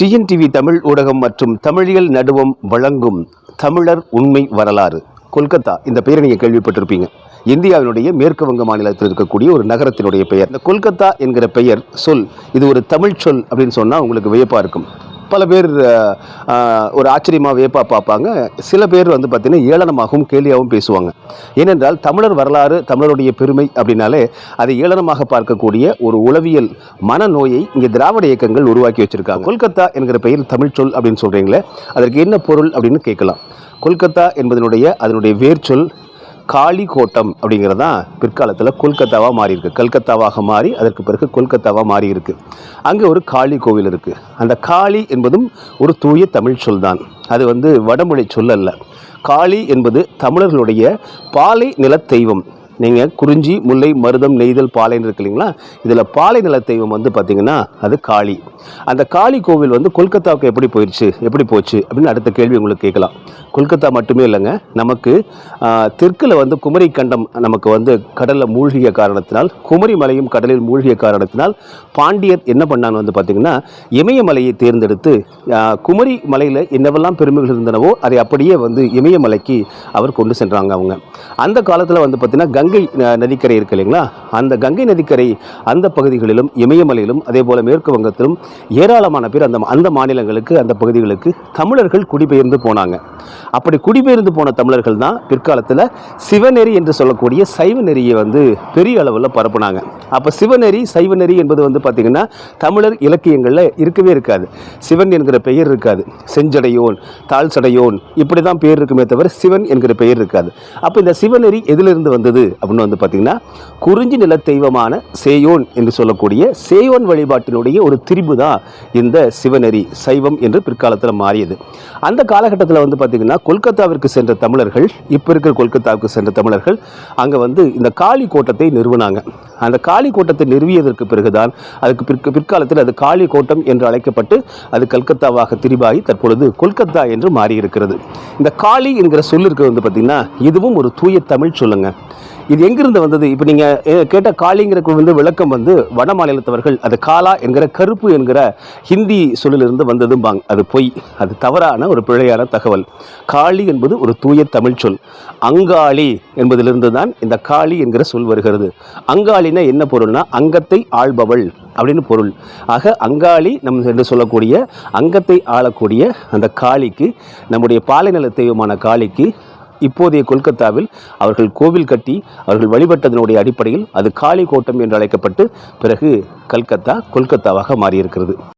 TNTV Tamil ஊடகம் மற்றும் தமிழியல் நடுவம் வழங்கும் தமிழர் உண்மை வரலாறு. கொல்கத்தா இந்த பெயரை நீங்கள் கேள்விப்பட்டிருப்பீங்க. இந்தியாவினுடைய மேற்கு வங்க மாநிலத்தில் இருக்கக்கூடிய ஒரு நகரத்தினுடைய பெயர். இந்த கொல்கத்தா என்கிற பெயர் சொல் இது ஒரு தமிழ் சொல் அப்படின்னு சொன்னால் உங்களுக்கு வியப்பாக இருக்கும். பல பேர் ஒரு ஆச்சரியமாக வியப்பாக பார்ப்பாங்க. சில பேர் பார்த்திங்கன்னா ஏளனமாகவும் கேலியாகவும் பேசுவாங்க. ஏனென்றால் தமிழர் வரலாறு, தமிழருடைய பெருமை அப்படின்னாலே அதை ஏளனமாக பார்க்கக்கூடிய ஒரு உளவியல் மனநோயை இங்கே திராவிட இயக்கங்கள் உருவாக்கி வச்சுருக்காங்க. கொல்கத்தா என்கிற பெயர் தமிழ் சொல் அப்படின்னு சொல்கிறீங்களே, அதற்கு என்ன பொருள் அப்படின்னு கேட்கலாம். கொல்கத்தா அதனுடைய வேர்ச்சொல் காளி கோட்டம் அப்படிங்கிறது தான் பிற்காலத்தில் கொல்கத்தாவாக மாறி இருக்கு. கல்கத்தாவாக மாறி அதற்கு பிறகு கொல்கத்தாவாக மாறி இருக்கு. அங்கே ஒரு காளி கோவில் இருக்குது. அந்த காளி என்பதும் ஒரு தூய தமிழ் சொல் தான். அது வடமொழி சொல் அல்ல. காளி என்பது தமிழர்களுடைய பாலை நில தெய்வம். நீங்கள் குறிஞ்சி, முல்லை, மருதம், நெய்தல், பாலைன்னு இருக்கு இல்லைங்களா? இதில் பாலை நில தெய்வம் பார்த்திங்கன்னா அது காளி. அந்த காளி கோவில் கொல்கத்தாவுக்கு எப்படி போச்சு அப்படின்னு அடுத்த கேள்வி உங்களுக்கு கேட்கலாம். கொல்கத்தா மட்டுமே இல்லைங்க, நமக்கு தெற்கில் குமரி கண்டம் நமக்கு கடலில் மூழ்கிய காரணத்தினால், குமரி மலையும் கடலில் மூழ்கிய காரணத்தினால் பாண்டியர் என்ன பண்ணான்னு பார்த்திங்கன்னா இமயமலையை தேர்ந்தெடுத்து குமரி மலையில் என்னவெல்லாம் பெருமைகள் இருந்தனவோ அதை அப்படியே இமயமலைக்கு அவர் கொண்டு சென்றாங்க. அவங்க அந்த காலத்தில் பார்த்திங்கன்னா கங்கை நதிக்கரை இருக்கு இல்லைங்களா? அந்த கங்கை நதிக்கரை அந்த பகுதிகளிலும் இமயமலையிலும் அதே போல் மேற்கு வங்கத்திலும் ஏராளமான பேர் அந்த மாநிலங்களுக்கு, அந்த பகுதிகளுக்கு தமிழர்கள் குடிபெயர்ந்து போனாங்க. அப்படி குடிபெயர்ந்து போன தமிழர்கள் தான் பிற்காலத்தில் சிவநெறி என்று சொல்லக்கூடிய சைவ நெறியை பெரிய அளவில் பரப்புனாங்க. அப்போ சிவநெறி, சைவ நெறி என்பது பார்த்திங்கன்னா தமிழர் இலக்கியங்களில் இருக்கவே இருக்காது. சிவன் என்கிற பெயர் இருக்காது. செஞ்சடையோன், தாழ் சடையோன் இப்படி தான் பேர் இருக்குமே தவிர சிவன் என்கிற பெயர் இருக்காது. அப்போ இந்த சிவநெறி எதிலிருந்து வந்தது அப்படின்னு பார்த்திங்கன்னா குறிஞ்சி நில தெய்வமான சேயோன் என்று சொல்லக்கூடிய சேயோன் வழிபாட்டினுடைய ஒரு திரிபு தான் இந்த சிவநெறி, சைவம் என்று பிற்காலத்தில் மாறியது. அந்த காலகட்டத்தில் பார்த்திங்கன்னா கொல்கத்தாவிற்கு சென்ற தமிழர்கள், இப்போ இருக்கிற கொல்கத்தாவுக்கு சென்ற தமிழர்கள் அங்கே இந்த காளி கோட்டத்தை நிறுவினாங்க. அந்த காளி கோட்டத்தை நிறுவியதற்கு பிறகுதான் அதுக்கு பிற்காலத்தில் அது காளி கோட்டம் என்று அழைக்கப்பட்டு அது கல்கத்தாவாக திரிபாகி தற்பொழுது கொல்கத்தா என்று மாறியிருக்கிறது. இந்த காளி என்கிற சொல் இருக்கிறது பார்த்திங்கன்னா இதுவும் ஒரு தூய தமிழ் சொல்லுங்க. இது எங்கிருந்து வந்தது? இப்போ நீங்கள் கேட்ட காளிங்கிற விளக்கம் வட மாநிலத்தவர்கள் அது காலா என்கிற கருப்பு என்கிற ஹிந்தி சொல்லிலிருந்து வந்ததும்பாங்க. அது பொய், அது தவறான ஒரு பிழையான தகவல். காளி என்பது ஒரு தூய தமிழ் சொல். அங்காளி என்பதிலிருந்து தான் இந்த காளி என்கிற சொல் வருகிறது. அங்காளினா என்ன பொருள்னா அங்கத்தை ஆள்பவள் அப்படின்னு பொருள். ஆக அங்காளி என்று சொல்லக்கூடிய அங்கத்தை ஆளக்கூடிய அந்த காளிக்கு, நம்முடைய பாலைநில தெய்வமான காளிக்கு இப்போதைய கொல்கத்தாவில் அவர்கள் கோவில் கட்டி அவர்கள் வழிபட்டதனுடைய அடிப்படையில் அது காளி கோட்டம் என்று அழைக்கப்பட்டு பிறகு கொல்கத்தாவாக மாறியிருக்கிறது.